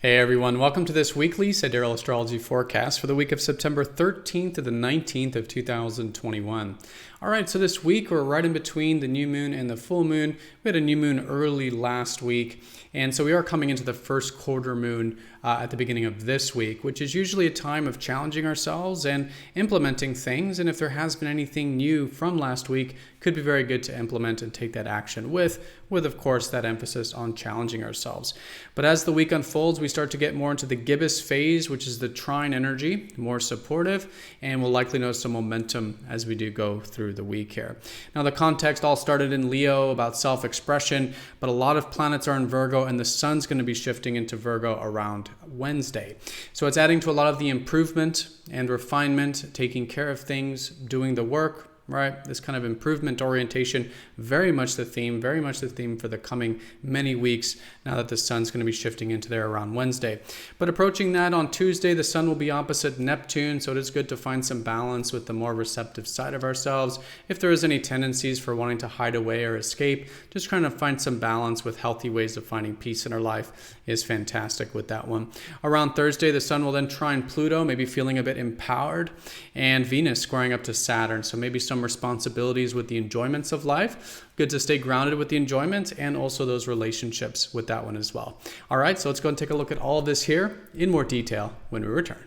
Hey everyone, welcome to this weekly Sidereal Astrology forecast for the week of September 13th to the 19th of 2021. Alright, so this week we're right in between the new moon and the full moon. We had a new moon early last week, and so we are coming into the first quarter moon at the beginning of this week, which is usually a time of challenging ourselves and implementing things. And if there has been anything new from last week, could be very good to implement and take that action with of course that emphasis on challenging ourselves. But as the week unfolds, we start to get more into the gibbous phase, which is the trine energy, more supportive, and we'll likely notice some momentum as we do go through the week here. Now the context all started in Leo about self-expression, but a lot of planets are in Virgo, and the sun's going to be shifting into Virgo around Wednesday. So it's adding to a lot of the improvement and refinement, taking care of things, doing the work, right? This kind of improvement orientation, very much the theme for the coming many weeks now that the sun's going to be shifting into there around Wednesday. But approaching that on Tuesday, the sun will be opposite Neptune, so it is good to find some balance with the more receptive side of ourselves. If there is any tendencies for wanting to hide away or escape, just trying to find some balance with healthy ways of finding peace in our life is fantastic with that one. Around Thursday, the sun will then trine Pluto, maybe feeling a bit empowered, and Venus squaring up to Saturn, so maybe some responsibilities with the enjoyments of life. Good to stay grounded with the enjoyments and also those relationships with that one as well. All right, so let's go and take a look at all of this here in more detail when we return.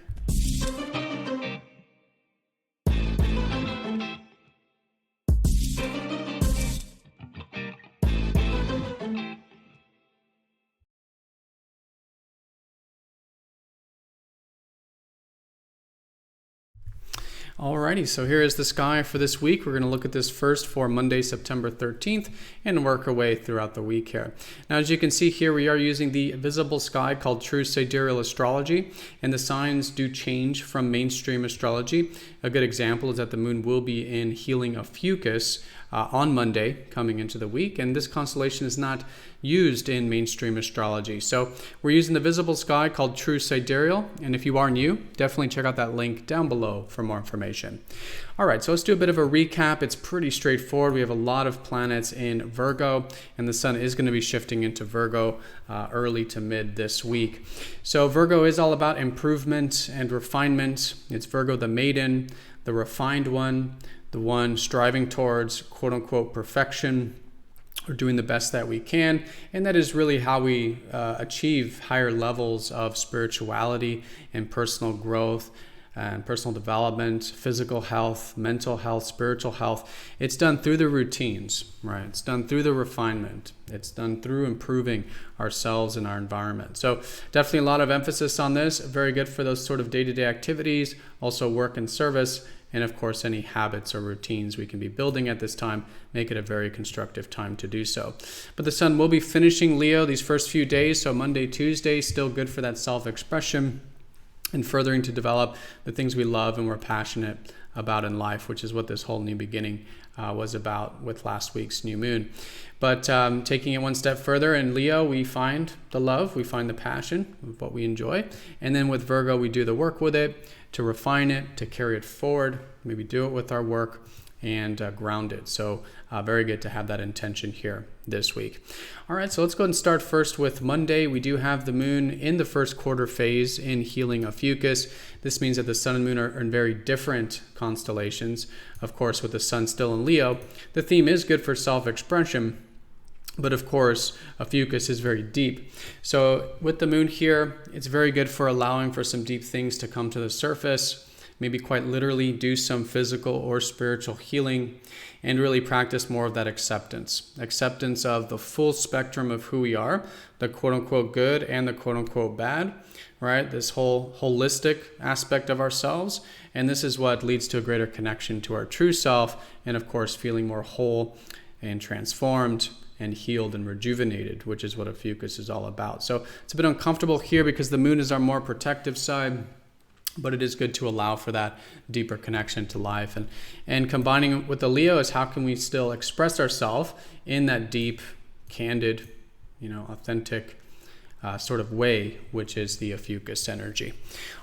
Alrighty, so here is the sky for this week. We're going to look at this first for Monday, September 13th, and work our way throughout the week here. Now, as you can see here, we are using the visible sky called true sidereal astrology, and the signs do change from mainstream astrology. A good example is that the moon will be in healing of Fucus on Monday coming into the week, and this constellation is not used in mainstream astrology. So we're using the visible sky called true sidereal, and if you are new, definitely check out that link down below for more information. All right, so let's do a bit of a recap. It's pretty straightforward. We have a lot of planets in Virgo, and the sun is going to be shifting into Virgo early to mid this week. So Virgo is all about improvement and refinement. It's Virgo the maiden, the refined one, the one striving towards quote-unquote perfection, or doing the best that we can, and that is really how we achieve higher levels of spirituality and personal growth and personal development, physical health, mental health, spiritual health. It's done through the routines, right? It's done through the refinement. It's done through improving ourselves and our environment. So definitely a lot of emphasis on this. Very good for those sort of day-to-day activities, also work and service, and of course any habits or routines we can be building at this time make it a very constructive time to do so. But the sun will be finishing Leo these first few days, so Monday, Tuesday, still good for that self-expression and furthering to develop the things we love and we're passionate about in life, which is what this whole new beginning was about with last week's new moon. But taking it one step further, in Leo, we find the love, we find the passion of what we enjoy. And then with Virgo, we do the work with it to refine it, to carry it forward, maybe do it with our work and ground it. So very good to have that intention here this week. All right, so let's go ahead and start first with Monday. We do have the moon in the first quarter phase in healing of Fucus. This means that the sun and moon are in very different constellations. Of course, with the sun still in Leo, the theme is good for self-expression, but of course, a Fucus is very deep. So with the moon here, it's very good for allowing for some deep things to come to the surface, maybe quite literally do some physical or spiritual healing, and really practice more of that acceptance of the full spectrum of who we are, the quote-unquote good and the quote-unquote bad, right? This whole holistic aspect of ourselves, and this is what leads to a greater connection to our true self, and of course, feeling more whole and transformed and healed and rejuvenated, which is what a Fucus is all about. So it's a bit uncomfortable here because the moon is our more protective side, but it is good to allow for that deeper connection to life. And combining with the Leo is how can we still express ourselves in that deep, candid, authentic sort of way, which is the Fucus energy.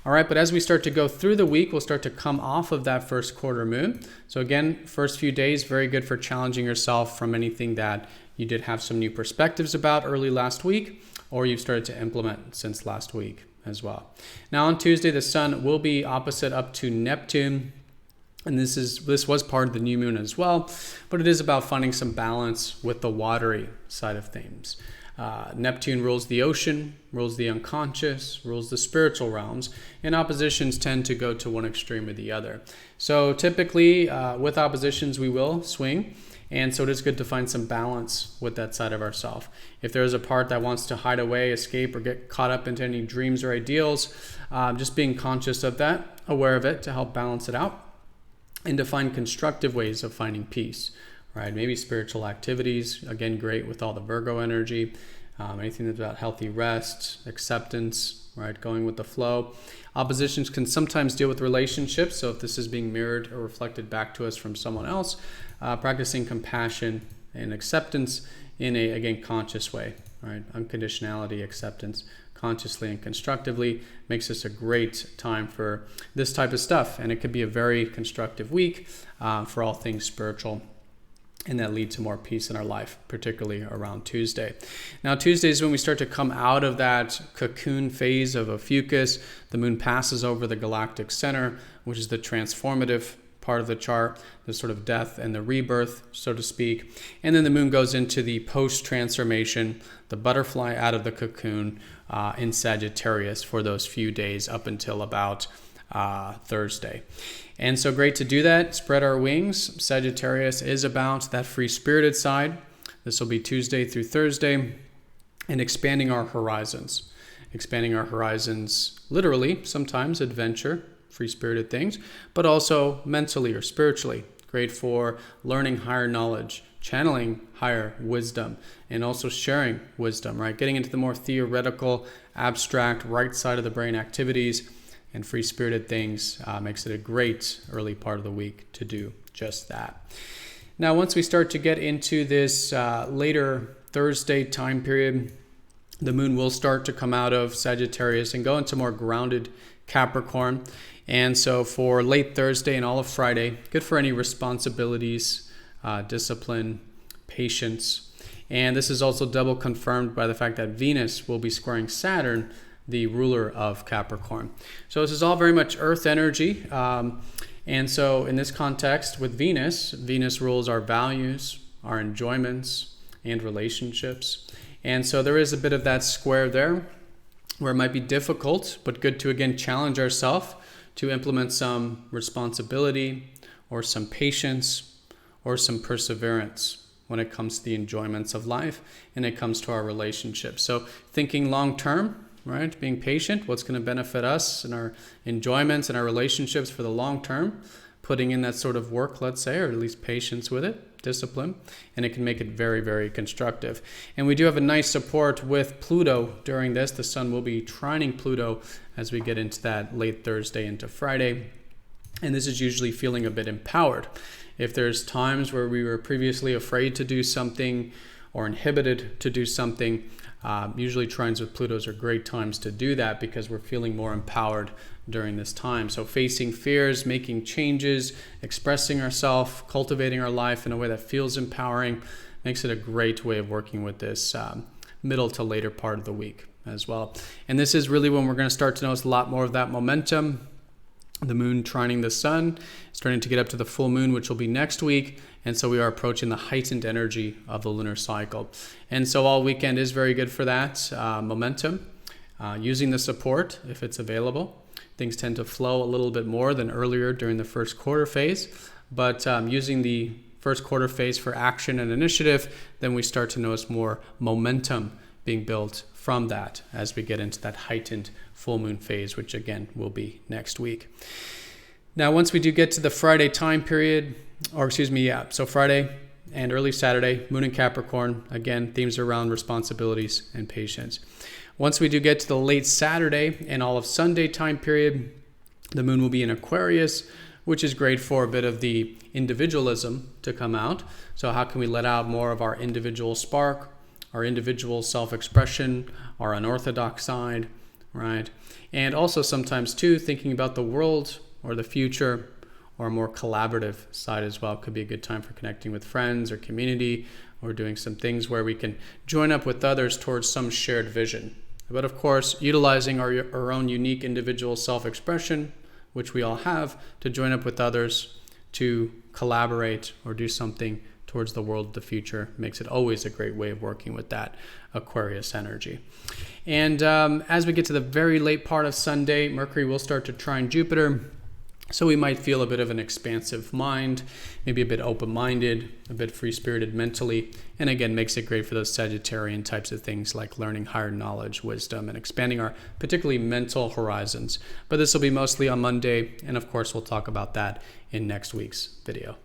All right, but as we start to go through the week, we'll start to come off of that first quarter moon. So again, first few days, very good for challenging yourself from anything that you did have some new perspectives about early last week. or you've started to implement since last week as well. Now on Tuesday, the sun will be opposite up to Neptune. And this was part of the new moon as well, but it is about finding some balance with the watery side of things. Neptune rules the ocean, rules the unconscious, rules the spiritual realms, and oppositions tend to go to one extreme or the other. So typically with oppositions we will swing, and so it is good to find some balance with that side of ourselves. If there is a part that wants to hide away, escape, or get caught up into any dreams or ideals, just being conscious of that, aware of it to help balance it out, and to find constructive ways of finding peace, right? Maybe spiritual activities, again, great with all the Virgo energy, anything that's about healthy rest, acceptance, right? Going with the flow. Oppositions can sometimes deal with relationships. So if this is being mirrored or reflected back to us from someone else, practicing compassion and acceptance in a, again, conscious way, right? Unconditionality, acceptance, consciously and constructively makes this a great time for this type of stuff. And it could be a very constructive week for all things spiritual, and that lead to more peace in our life, particularly around Tuesday. Now, Tuesday is when we start to come out of that cocoon phase of a fucus. The moon passes over the galactic center, which is the transformative part of the chart, the sort of death and the rebirth, so to speak. And then the moon goes into the post-transformation, the butterfly out of the cocoon in Sagittarius for those few days up until about Thursday. And so great to do that, spread our wings. Sagittarius is about that free-spirited side. This will be Tuesday through Thursday, and expanding our horizons. Expanding our horizons literally, sometimes adventure, free-spirited things, but also mentally or spiritually. Great for learning higher knowledge, channeling higher wisdom, and also sharing wisdom, right? Getting into the more theoretical, abstract, right side of the brain activities and free-spirited things makes it a great early part of the week to do just that. Now, once we start to get into this later Thursday time period, the moon will start to come out of Sagittarius and go into more grounded Capricorn. And so for late Thursday and all of Friday, good for any responsibilities, discipline, patience. And this is also double confirmed by the fact that Venus will be squaring Saturn, the ruler of Capricorn. So this is all very much earth energy. And so in this context with Venus, Venus rules our values, our enjoyments, and relationships. And so there is a bit of that square there where it might be difficult, but good to again challenge ourselves to implement some responsibility or some patience or some perseverance when it comes to the enjoyments of life and it comes to our relationships. So thinking long term, right? Being patient, what's going to benefit us and our enjoyments and our relationships for the long term, putting in that sort of work, let's say, or at least patience with it, discipline, and it can make it very, very constructive. And we do have a nice support with Pluto during this. The sun will be trining Pluto as we get into that late Thursday into Friday. And this is usually feeling a bit empowered. If there's times where we were previously afraid to do something or inhibited to do something, usually trines with Plutos are great times to do that because we're feeling more empowered during this time. So facing fears, making changes, expressing ourselves, cultivating our life in a way that feels empowering makes it a great way of working with this middle to later part of the week as well. And this is really when we're going to start to notice a lot more of that momentum. The moon trining the sun, starting to get up to the full moon, which will be next week. And so we are approaching the heightened energy of the lunar cycle. And so all weekend is very good for that momentum. Using the support, if it's available. Things tend to flow a little bit more than earlier during the first quarter phase. But using the first quarter phase for action and initiative, then we start to notice more momentum being built from that as we get into that heightened full moon phase, which again will be next week. Now, once we do get to the Friday time period, so Friday and early Saturday, moon in Capricorn, again, themes around responsibilities and patience. Once we do get to the late Saturday and all of Sunday time period, the moon will be in Aquarius, which is great for a bit of the individualism to come out. So how can we let out more of our individual spark, our individual self-expression, our unorthodox side, right? And also sometimes too, thinking about the world or the future or a more collaborative side as well. Could be a good time for connecting with friends or community, or doing some things where we can join up with others towards some shared vision. But of course, utilizing our own unique individual self-expression, which we all have, to join up with others to collaborate or do something towards the world of the future makes it always a great way of working with that Aquarius energy. And as we get to the very late part of Sunday, Mercury will start to trine Jupiter. So we might feel a bit of an expansive mind, maybe a bit open-minded, a bit free-spirited mentally, and again, makes it great for those Sagittarian types of things like learning higher knowledge, wisdom, and expanding our particularly mental horizons. But this will be mostly on Monday, and of course, we'll talk about that in next week's video.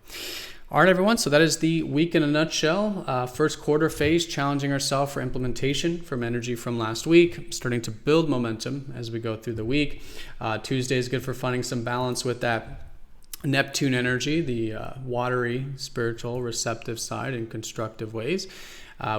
All right, everyone, so that is the week in a nutshell. First quarter phase, challenging ourselves for implementation from energy from last week, starting to build momentum as we go through the week. Tuesday is good for finding some balance with that Neptune energy, the watery, spiritual, receptive side in constructive ways.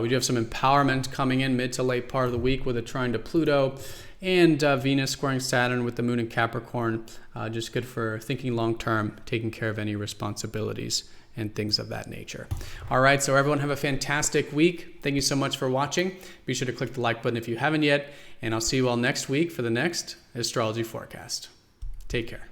We do have some empowerment coming in mid to late part of the week with a trine to Pluto, and Venus squaring Saturn with the moon in Capricorn. Just good for thinking long term, taking care of any responsibilities and things of that nature. All right, so everyone have a fantastic week. Thank you so much for watching. Be sure to click the like button if you haven't yet, and I'll see you all next week for the next astrology forecast. Take care.